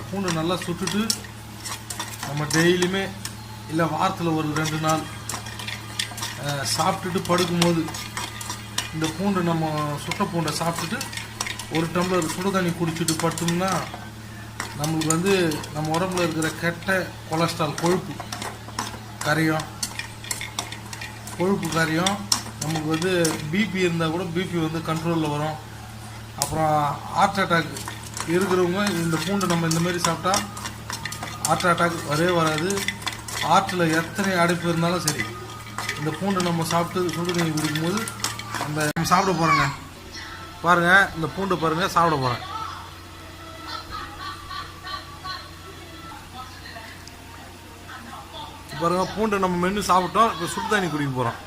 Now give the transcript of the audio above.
பூண்டு நல்லா சுட்டுட்டு நம்ம டெய்லியுமே இல்லை வாரத்தில் ஒரு 2 நாள் சாப்பிட்டுட்டு படுக்கும்போது இந்த பூண்டு நம்ம சுட்ட பூண்டை சாப்பிட்டுட்டு ஒரு டம்ளர் சுடு தண்ணி குடிச்சிட்டு படுத்தோம்னா நம்மளுக்கு வந்து நம்ம உடம்புல இருக்கிற கெட்ட கொலஸ்ட்ரால் கொழுப்பு கரையும். நமக்கு வந்து பிபி இருந்தால் கூட பிபி வந்து கண்ட்ரோலில் வரும். அப்புறம் ஹார்ட் அட்டாக் இருக்கிறவங்க இந்த பூண்டு நம்ம இந்தமாரி சாப்பிட்டா ஹார்ட் அட்டாக் வராது. ஹார்ட்டில் எத்தனை அடைப்பு இருந்தாலும் சரி இந்த பூண்டு நம்ம சாப்பிட்டு சுடு தண்ணி குடிக்கும்போது நம்ம சாப்பிட போகிறோங்க. பாருங்கள், இந்த பூண்டு பாருங்கள், சாப்பிட போகிறேன். பாருங்கள், பூண்டு நம்ம மென்று சாப்பிட்டோம். இப்போ சுடு தண்ணி குடிக்க போகிறோம்.